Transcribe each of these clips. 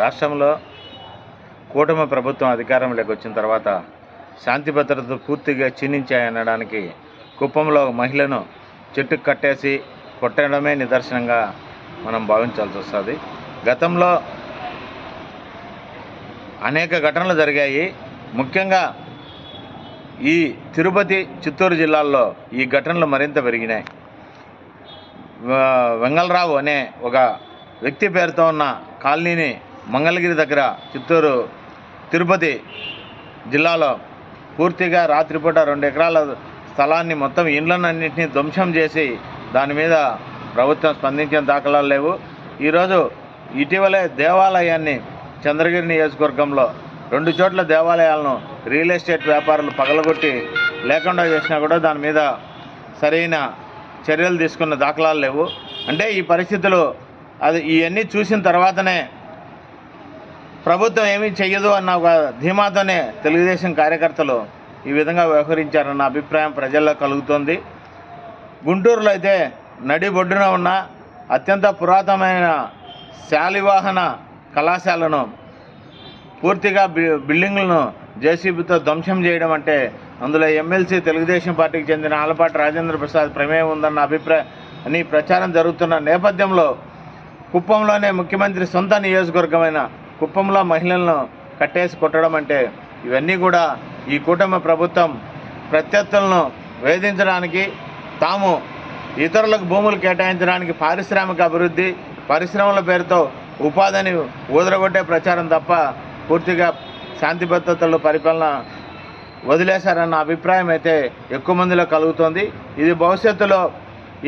రాష్ట్రంలో కూటమి ప్రభుత్వం అధికారంలోకి వచ్చిన తర్వాత శాంతి భద్రతలు పూర్తిగా క్షీణించాయనడానికి కుప్పంలో మహిళను చెట్టుకు కట్టేసి కొట్టడమే నిదర్శనంగా మనం భావించాల్సి వస్తుంది. గతంలో అనేక ఘటనలు జరిగాయి. ముఖ్యంగా ఈ తిరుపతి, చిత్తూరు జిల్లాల్లో ఈ ఘటనలు మరింత పెరిగినాయి. వెంగళరావు అనే ఒక వ్యక్తి పేరుతో ఉన్న కాలనీని మంగళగిరి దగ్గర చిత్తూరు తిరుపతి జిల్లాలో పూర్తిగా రాత్రిపూట 2 ఎకరాల స్థలాన్ని మొత్తం ఇండ్లన్నింటినీ ధ్వంసం చేసి దాని మీద ప్రభుత్వం స్పందించిన దాఖలాలు లేవు. ఈరోజు ఇటీవలే దేవాలయాన్ని చంద్రగిరి నియోజకవర్గంలో 2 చోట్ల దేవాలయాలను రియల్ ఎస్టేట్ వ్యాపారులు పగలగొట్టి లేకుండా చేసినా కూడా దాని మీద సరైన చర్యలు తీసుకున్న దాఖలాలు లేవు. అంటే ఈ పరిస్థితులు ఇవన్నీ చూసిన తర్వాతనే ప్రభుత్వం ఏమీ చెయ్యదు అన్న ఒక ధీమాతోనే తెలుగుదేశం కార్యకర్తలు ఈ విధంగా వ్యవహరించారన్న అభిప్రాయం ప్రజల్లో కలుగుతోంది. గుంటూరులో అయితే నడిబొడ్డున ఉన్న అత్యంత పురాతనమైన శాలివాహన కళాశాలను పూర్తిగా బిల్డింగ్లను జేసీబీతో ధ్వంసం చేయడం అంటే అందులో ఎమ్మెల్సీ తెలుగుదేశం పార్టీకి చెందిన ఆలపాటి రాజేంద్ర ప్రసాద్ ప్రమేయం ఉందన్న అభిప్రాయం ప్రచారం జరుగుతున్న నేపథ్యంలో కుప్పంలోనే ముఖ్యమంత్రి సొంత నియోజకవర్గమైన కుప్పంలో మహిళలను కట్టేసి కొట్టడం అంటే ఇవన్నీ కూడా ఈ కూటమి ప్రభుత్వం ప్రత్యర్థులను వేధించడానికి, తాము ఇతరులకు భూములు కేటాయించడానికి పారిశ్రామిక అభివృద్ధి, పరిశ్రమల పేరుతో ఉపాధిని ఊదరగొట్టే ప్రచారం తప్ప పూర్తిగా శాంతి భద్రతలు పరిపాలన వదిలేశారన్న అభిప్రాయం అయితే ఎక్కువ మందిలో కలుగుతోంది. ఇది భవిష్యత్తులో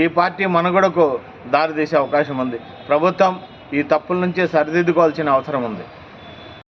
ఈ పార్టీ మనుగడకు దారితీసే అవకాశం ఉంది. ప్రభుత్వం ఈ తప్పుల నుంచి సరిదిద్దుకోవాల్సిన అవసరం ఉంది.